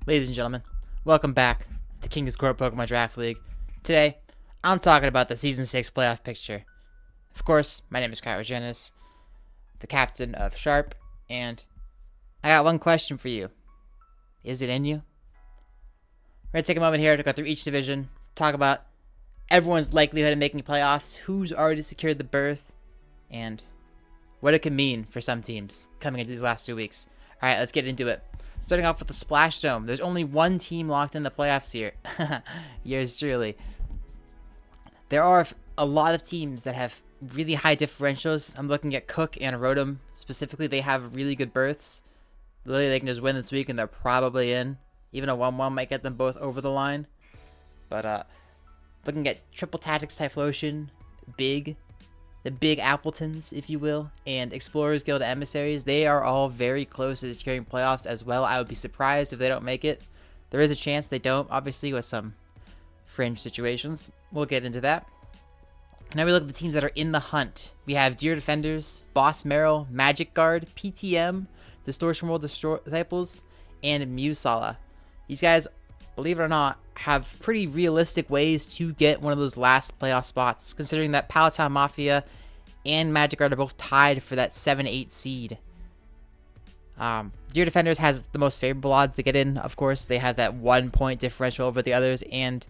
Ladies and gentlemen, welcome back to King's Court Pokemon Draft League. Today, I'm talking about the Season 6 playoff picture. Of course, my name is Kyrogeniz, the captain of Sharp, and I got one question for you. Is it in you? We're going to take a moment here to go through each division, talk about everyone's likelihood of making playoffs, who's already secured the berth, and what it could mean for some teams coming into these last 2 weeks. Alright, let's get into it. Starting off with the Splash Zone. There's only one team locked in the playoffs here. Yours truly. There are a lot of teams that have really high differentials. I'm looking at Cook and Rotom. Specifically, they have really good berths. Literally, they can just win this week and they're probably in. Even a 1-1 might get them both over the line. But looking at Triple Tactics Typhlosion, the big Appletons, if you will, and Explorers Guild Emissaries, they are all very close to securing playoffs as well. I would be surprised if they don't make it. There is a chance they don't, obviously, with some fringe situations. We'll get into that. Now we look at the teams that are in the hunt. We have Deer Defenders, Boss Merrill, Magic Guard, PTM, Distortion World Disciples, and Musala. These guys, believe it or not, have pretty realistic ways to get one of those last playoff spots, considering that Palatine Mafia and Magic Guard are both tied for that 7-8 seed. Deer Defenders has the most favorable odds to get in, of course. They have that 1 point differential over the others, and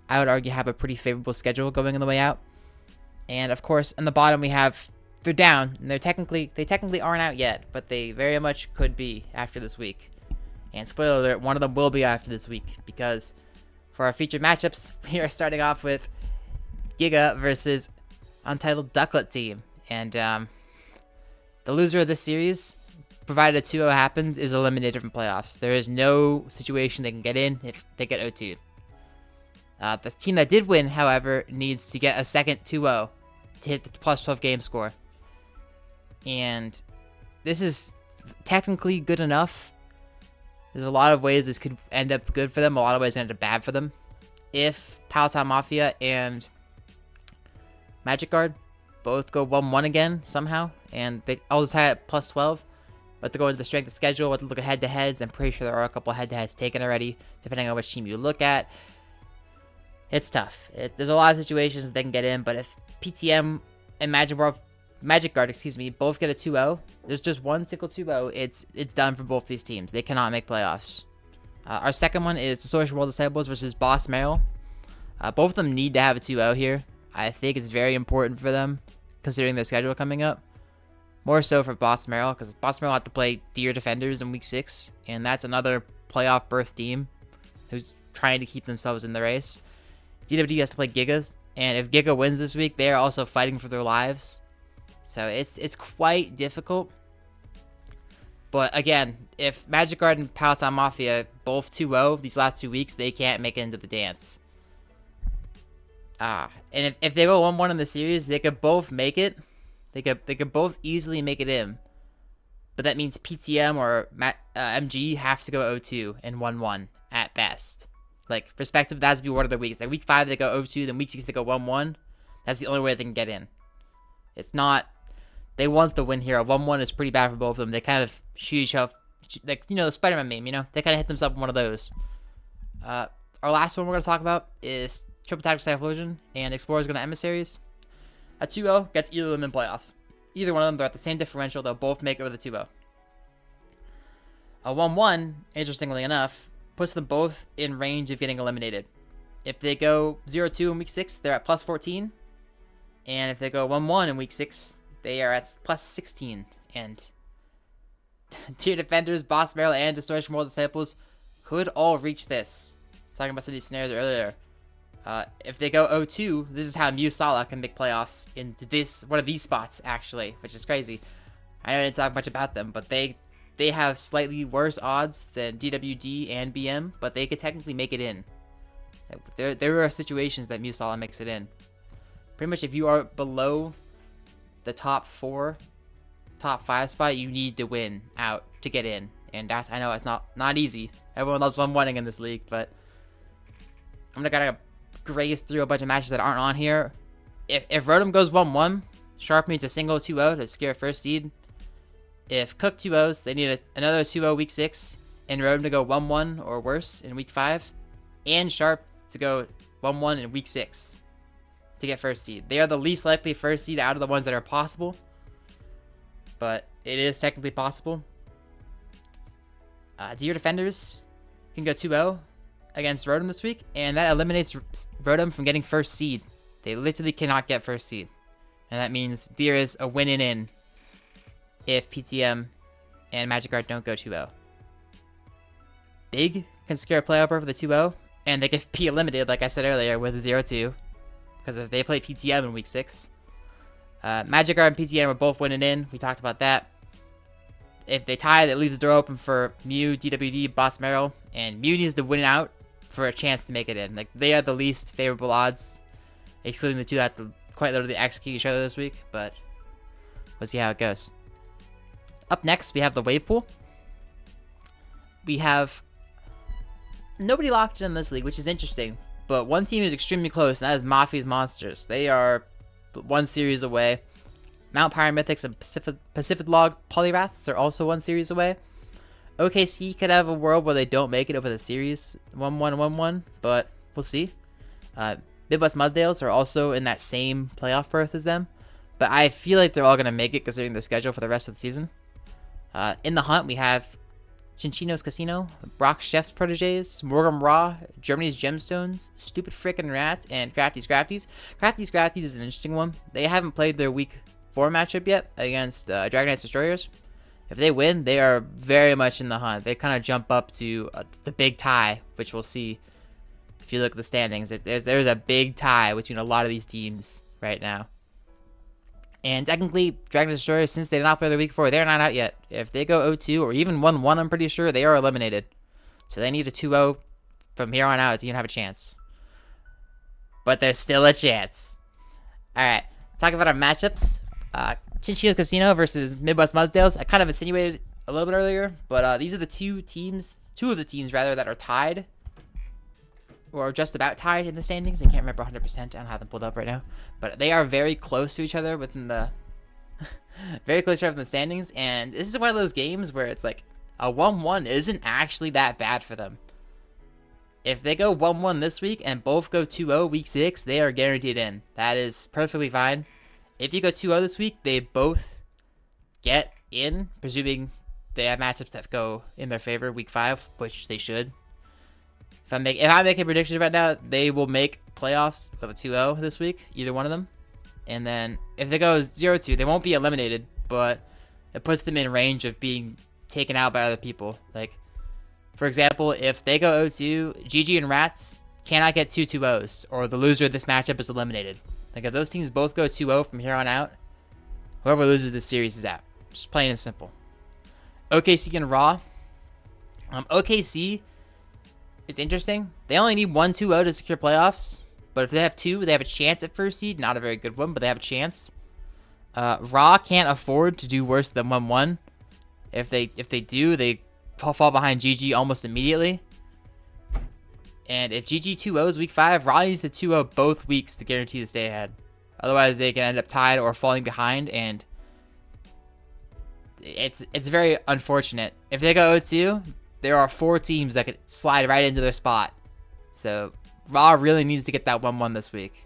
I would argue have a pretty favorable schedule going on the way out. And of course, in the bottom we have, they're down, and they technically aren't out yet, but they very much could be after this week. And spoiler alert, one of them will be after this week, because for our featured matchups, we are starting off with Giga versus Untitled Ducklet team. And the loser of this series, provided a 2-0 happens, is eliminated from playoffs. There is no situation they can get in if they get 0-2'd. The team that did win, however, needs to get a second 2-0 to hit the plus 12 game score. And this is technically good enough. There's a lot of ways this could end up good for them, a lot of ways it end up bad for them. If Palatine Mafia and Magic Guard both go 1-1 again somehow, and they all just had plus 12, but to go into the strength of schedule, what to look at head-to-heads, I'm pretty sure there are a couple head-to-heads taken already, depending on which team you look at. It's tough. There's a lot of situations that they can get in, but if PTM and Magic Guard, both get a 2-0. There's just one single 2-0. It's done for both these teams. They cannot make playoffs. Our second one is Distortion World Disciples versus Boss Merrill. Both of them need to have a 2-0 here. I think it's very important for them, considering their schedule coming up. More so for Boss Merrill, because Boss Merrill have to play Deer Defenders in Week 6, and that's another playoff berth team who's trying to keep themselves in the race. DWD has to play Gigas, and if Giga wins this week, they are also fighting for their lives. So it's quite difficult. But again, if Magic Guard and Palatine Mafia both 2-0 these last 2 weeks, they can't make it into the dance. And if they go 1-1 in the series, they could both make it. They could both easily make it in. But that means PTM or MG have to go 0-2 and 1-1 at best. Like, perspective, that's be one of their weeks. Like, week 5 they go 0-2, then week 6 they go 1-1. That's the only way they can get in. It's not. They want the win here. A 1-1 is pretty bad for both of them. They kind of shoot each other, like, the Spider-Man meme, They kind of hit themselves with one of those. Our last one we're going to talk about is Triple Tactics Typhlosion and Explorers Guild Emissaries. A 2-0 gets either of them in playoffs. Either one of them, they're at the same differential. They'll both make it with a 2-0. A 1-1, interestingly enough, puts them both in range of getting eliminated. If they go 0-2 in Week 6, they're at plus 14. And if they go 1-1 in Week 6, they are at plus 16. And Deer Defenders, Boss Merrill, and Distortion World Disciples could all reach this. Talking about some of these scenarios earlier. If they go 0-2, this is how Musala can make playoffs into one of these spots, actually, which is crazy. I didn't talk much about them, but they have slightly worse odds than DWD and BM, but they could technically make it in. There are situations that Musala makes it in. Pretty much if you are below the top 5 spot, you need to win out to get in. And I know it's not easy. Everyone loves 1-1ing in this league, but I'm gonna graze through a bunch of matches that aren't on here. If Rotom goes 1-1, Sharp needs a single 2-0 to secure first seed. If Cook 2-0s, they need another 2-0 week 6. and Rotom to go 1-1 or worse in week 5, and Sharp to go 1-1 in week 6 to get first seed. They are the least likely first seed out of the ones that are possible, but it is technically possible. Deer Defenders can go 2-0 against Rotom this week, and that eliminates Rotom from getting first seed. They literally cannot get first seed, and that means Deer is a win-in if PTM and Magikarp don't go 2-0. Big can secure a playoff berth with a 2-0, and they get be eliminated, like I said earlier, with a 0-2, because if they play PTM in week 6. Magikarp and PTM are both winning in. We talked about that. If they tie, that leaves the door open for Mew, DWD, Boss Meryl, and Mew needs to win out for a chance to make it in. Like, they are the least favorable odds, excluding the two that have to quite literally execute each other this week, but we'll see how it goes. Up next, we have the wave pool. We have nobody locked in this league, which is interesting, but one team is extremely close, and that is Mafia's Monsters. They are one series away. Mount Pyramythics and Pacific Log Polyraths are also one series away. OKC could have a world where they don't make it over the series 1-1, 1-1, but we'll see. Midwest Mudsdales are also in that same playoff berth as them, but I feel like they're all going to make it considering their schedule for the rest of the season. In the hunt, we have Chinchino's Casino, Brock Chef's Proteges, Morgan Raw, Germany's Gemstones, Stupid Frickin' Rats, and Crafty's Crafties. Crafty's Crafties is an interesting one. They haven't played their week 4 matchup yet against Dragonite's Destroyers. If they win, they are very much in the hunt. They kind of jump up to the big tie, which we'll see if you look at the standings. There's a big tie between a lot of these teams right now. And technically, Dragonite's Destroyers, since they did not play their week 4, they're not out yet. If they go 0-2 or even 1-1, I'm pretty sure, they are eliminated. So they need a 2-0 from here on out to even have a chance. But there's still a chance. Alright, talk about our matchups. Chinchillo Casino versus Midwest Mudsdales. I kind of insinuated a little bit earlier, but these are the two of the teams that are tied, or just about tied in the standings. I can't remember 100%. I don't have them pulled up right now, but they are very close to each other within the very close to each other in the standings. And this is one of those games where it's like a 1-1 isn't actually that bad for them. If they go 1-1 this week and both go 2-0 week 6, they are guaranteed in. That is perfectly fine. If you go 2-0 this week, they both get in, presuming they have matchups that go in their favor week 5, which they should. If I'm making predictions right now, they will make playoffs with a 2-0 this week, either one of them. And then if they go 0-2, they won't be eliminated, but it puts them in range of being taken out by other people. Like, for example, if they go 0-2, GG and Rats cannot get 2 2-0s, or the loser of this matchup is eliminated. Like, if those teams both go 2-0 from here on out, whoever loses this series is out. Just plain and simple. OKC and Raw. OKC, it's interesting. They only need 1-2-0 to secure playoffs, but if they have 2, they have a chance at first seed. Not a very good one, but they have a chance. Raw can't afford to do worse than 1-1. If they do, they fall behind GG almost immediately. And if GG 2-0s week 5, Raw needs to 2-0 both weeks to guarantee to stay ahead. Otherwise, they can end up tied or falling behind, and it's very unfortunate. If they go 0-2, there are 4 teams that could slide right into their spot. So Raw really needs to get that 1-1 this week.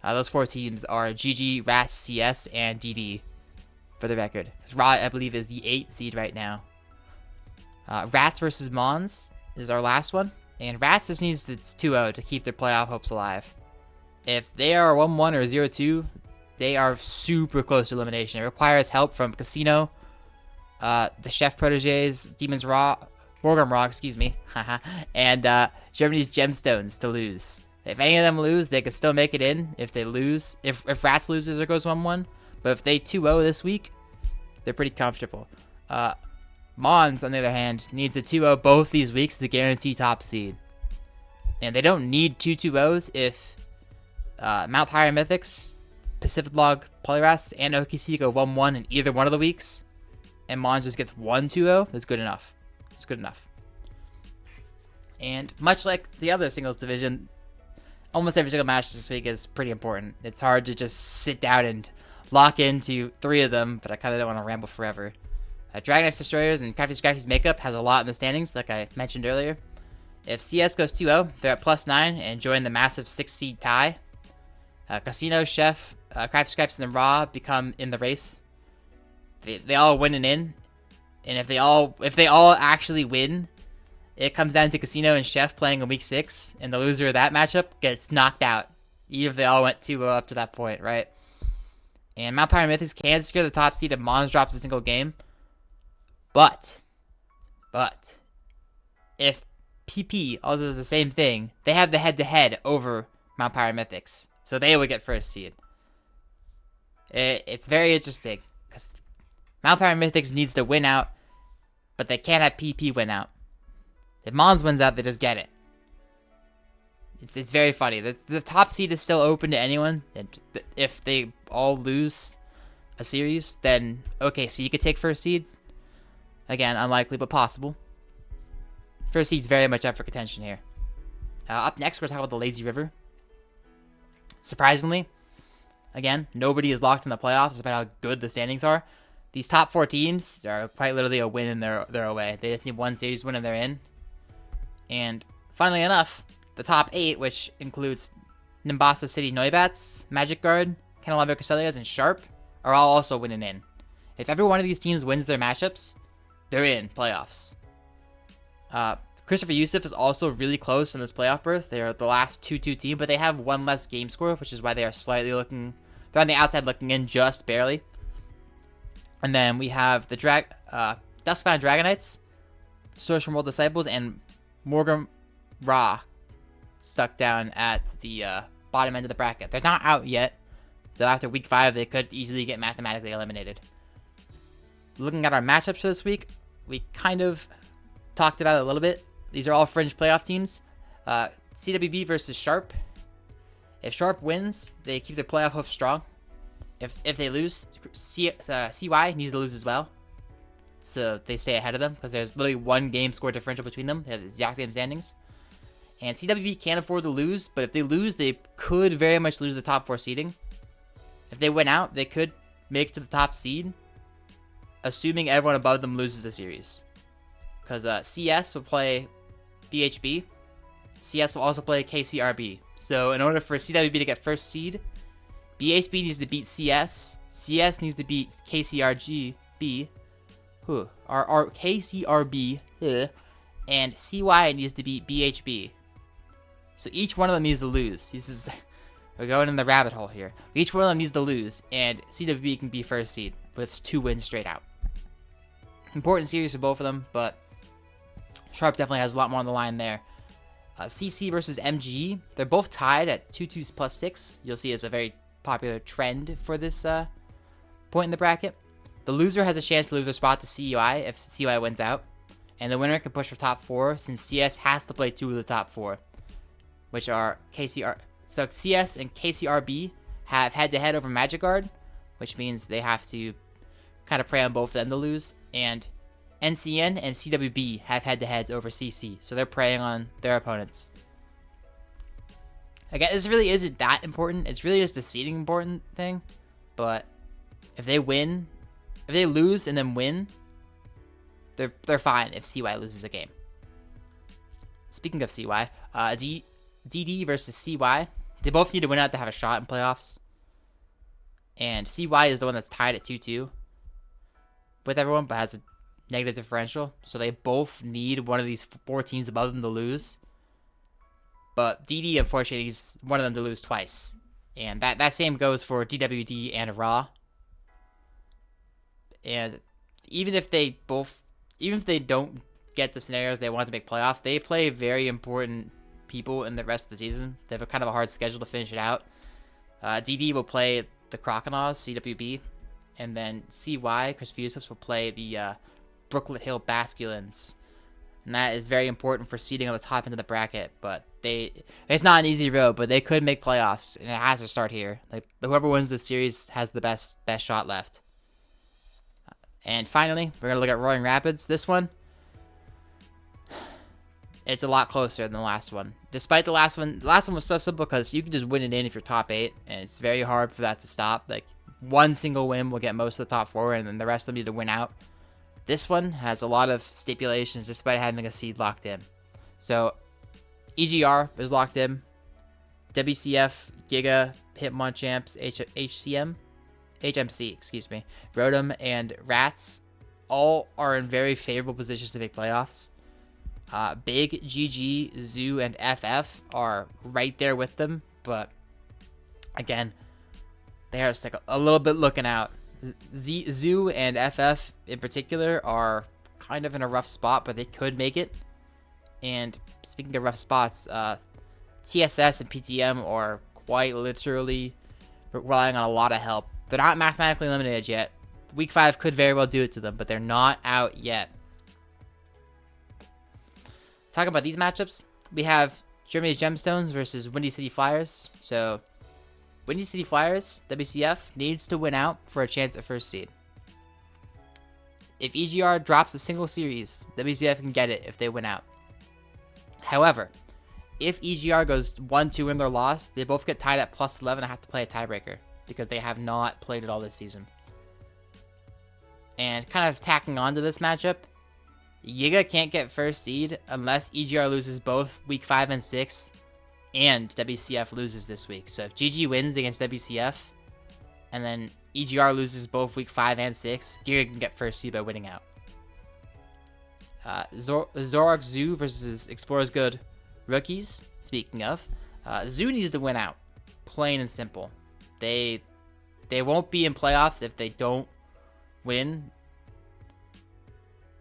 Those 4 teams are GG, Rats, CS, and DD, for the record. Raw, I believe, is the 8th seed right now. Rats versus Mons is our last one. And Rats just needs to 2-0 to keep their playoff hopes alive. If they are 1-1 or 0-2, they are super close to elimination. It requires help from Casino, the Chef Proteges, Morgan Raw, and Germany's Gemstones to lose. If any of them lose, they can still make it in. If they lose, if Rats loses or goes 1-1, but if they 2-0 this week, they're pretty comfortable. Mons, on the other hand, needs a 2-0 both these weeks to guarantee top seed. And they don't need 2 2-0s if Mount Pyramythics, Pacific Log Polyraths, and OKC go 1-1 in either one of the weeks, and Mons just gets 1 2-0, that's good enough. It's good enough. And much like the other singles division, almost every single match this week is pretty important. It's hard to just sit down and lock into 3 of them, but I kind of don't want to ramble forever. Dragon Destroyers and Crafty Scrafty's makeup has a lot in the standings, like I mentioned earlier. If CS goes 2-0, they're at +9 and join the massive 6 seed tie. Casino, Chef, Crafty Scraps, and the Raw become in the race. They all win and in. And if they all actually win, it comes down to Casino and Chef playing in week 6, and the loser of that matchup gets knocked out, even if they all went 2-0 up to that point, right? And Mount Pyre Mythics can secure the top seed if Mons drops a single game. But, if PP also does the same thing, they have the head-to-head over Mount Pyre Mythics, so they would get first seed. It's very interesting, because Mount Pyre Mythics needs to win out, but they can't have PP win out. If Mons wins out, they just get it. It's very funny. The top seed is still open to anyone, and if they all lose a series, then okay, so you could take first seed. Again, unlikely, but possible. First seed's very much up for contention here. Up next, we're going to talk about the Lazy River. Surprisingly, again, nobody is locked in the playoffs, despite how good the standings are. These top 4 teams are quite literally a win in their away. They just need one series win and they're in. And funnily enough, the top 8, which includes Nimbasa City Neubats, Magic Guard, Candelabra Castelias, and Sharp, are all also winning in. If every one of these teams wins their matchups, they're in playoffs. Christopher Yusuf is also really close in this playoff berth. They're the last 2-2 team, but they have one less game score, which is why they are slightly looking... They're on the outside looking in just barely. And then we have the Duskbound Dragonites, Social World Disciples, and Morgan Ra stuck down at the bottom end of the bracket. They're not out yet, though after week 5 they could easily get mathematically eliminated. Looking at our matchups for this week, we kind of talked about it a little bit. These are all fringe playoff teams. CWB versus Sharp. If Sharp wins, they keep their playoff hopes strong. If they lose, CY needs to lose as well, so they stay ahead of them, because there's literally one game score differential between them. They have the exact same standings. And CWB can't afford to lose, but if they lose, they could very much lose the top 4 seeding. If they win out, they could make it to the top seed, assuming everyone above them loses a series. Because CS will play BHB. CS will also play KCRB. So in order for CWB to get first seed, BHB needs to beat CS. CS needs to beat KCRB. Or KCRB. And CY needs to beat BHB. So each one of them needs to lose. We're going in the rabbit hole here. Each one of them needs to lose, and CWB can be first seed with 2 wins straight out. Important series for both of them, but Sharp definitely has a lot more on the line there. CC versus MGE. They're both tied at 2-2 plus 6. You'll see it's a very popular trend for this point in the bracket. The loser has a chance to lose their spot to CUI if CUI wins out. And the winner can push for top 4, since CS has to play 2 of the top 4, which are KCR. So CS and KCRB have head-to-head over Magic Guard, which means they have to kind of pray on both of them to lose. And NCN and CWB have head-to-heads over CC, so they're preying on their opponents. Again, this really isn't that important. It's really just a seeding important thing. But if they lose and then win, they're fine if CY loses a game. Speaking of CY, DD versus CY. They both need to win out to have a shot in playoffs. And CY is the one that's tied at 2-2 with everyone, but has a negative differential. So they both need one of these 4 teams above them to lose. But DD, unfortunately, needs one of them to lose twice. And that same goes for DWD and Raw. And even if they don't get the scenarios they want to make playoffs, they play very important people in the rest of the season. They have a kind of a hard schedule to finish it out. DD will play the Croconaws, CWB, and then CY, Chris Fusips, will play the Brooklet Hill Basculins. And that is very important for seeding on the top end of the bracket, but it's not an easy road, but they could make playoffs, and it has to start here. Like, whoever wins this series has the best shot left. And finally, we're going to look at Roaring Rapids. This one, it's a lot closer than the last one. Despite the last one was so simple because you can just win it in if you're top 8, and it's very hard for that to stop. Like, one single win will get most of the top 4, and then the rest of them need to win out. This one has a lot of stipulations despite having a seed locked in. So EGR is locked in. WCF, Giga, Hitmonchamps, HMC, excuse me, Rotom, and Rats all are in very favorable positions to make playoffs. Big, GG, Zoo, and FF are right there with them, but again, they are just like a little bit looking out. Zoo and FF in particular are kind of in a rough spot, but they could make it. And speaking of rough spots, TSS and PTM are quite literally relying on a lot of help. They're not mathematically eliminated yet. Week 5 could very well do it to them, but they're not out yet. Talking about these matchups, we have Germany's Gemstones versus Windy City Flyers. So Windy City Flyers, WCF, needs to win out for a chance at first seed. If EGR drops a single series, WCF can get it if they win out. However, if EGR goes 1-2 in their loss, they both get tied at +11 and have to play a tiebreaker because they have not played it all this season. And kind of tacking on to this matchup, Giga can't get first seed unless EGR loses both week 5 and 6 and WCF loses this week. So if GG wins against WCF and then EGR loses both week 5 and 6, Giga can get first seed by winning out. Zoroark Zoo versus Explorer's Good Rookies. Speaking of, Zoo needs to win out. Plain and simple. They won't be in playoffs if they don't win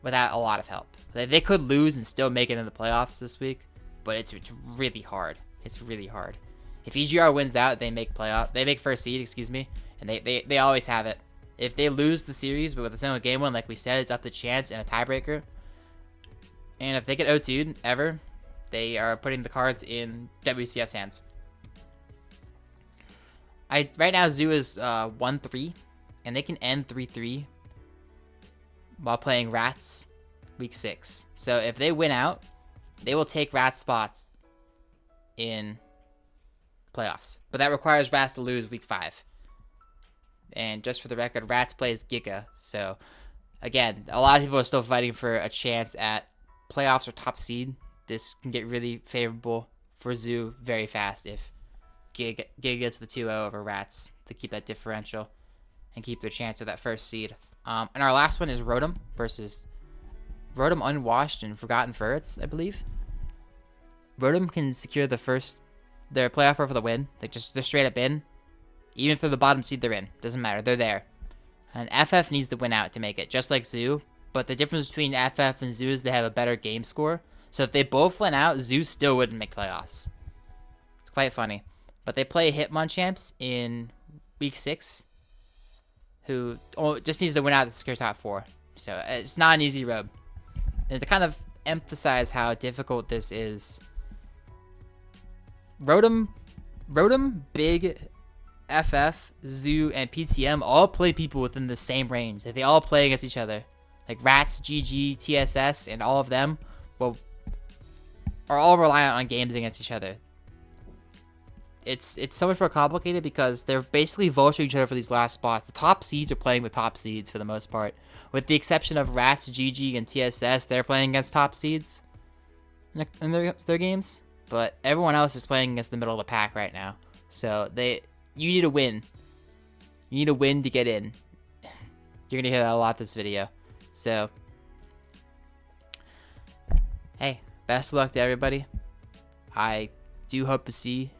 without a lot of help. They could lose and still make it in the playoffs this week, but it's really hard. It's really hard. If EGR wins out, they make first seed, excuse me, and they always have it. If they lose the series, but with a single game win, like we said, it's up to chance and a tiebreaker. And if they get O2'd ever, they are putting the cards in WCF's hands. Right now, Zoo is 1-3, and they can end 3-3 while playing Rats week 6. So if they win out, they will take Rats spots in playoffs. But that requires Rats to lose week 5. And just for the record, Rats plays Giga. So again, a lot of people are still fighting for a chance at playoffs or top seed. This can get really favorable for Zoo very fast if Giga gets the 2-0 over Rats to keep that differential and keep their chance at that first seed. And our last one is Rotom versus Rotom Unwashed and Forgotten Ferrets, I believe. Rotom can secure their playoff for the win. They're straight up in. Even for the bottom seed, they're in. Doesn't matter. They're there. And FF needs to win out to make it, just like Zoo. But the difference between FF and Zoo is they have a better game score. So if they both went out, Zoo still wouldn't make playoffs. It's quite funny. But they play Hitmonchamps in week 6, who just needs to win out to secure top 4. So it's not an easy road. And to kind of emphasize how difficult this is, Rotom, Big, FF, Zoo, and PTM all play people within the same range. They all play against each other. Like Rats, GG, TSS, and all of them are all reliant on games against each other. It's so much more complicated because they're basically vulturing each other for these last spots. The top seeds are playing with top seeds for the most part. With the exception of Rats, GG, and TSS, they're playing against top seeds in their games. But everyone else is playing against the middle of the pack right now. So you need to win. You need to win to get in. You're going to hear that a lot this video. So, hey, best of luck to everybody. I do hope to see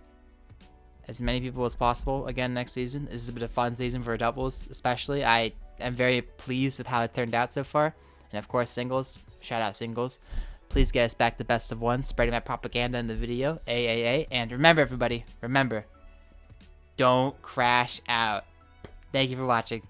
as many people as possible again next season. This has been a fun season for doubles, especially. I am very pleased with how it turned out so far. And of course, singles. Shout out singles. Please get us back to best of 1, spreading that propaganda in the video. AAA. And remember, everybody, don't crash out. Thank you for watching.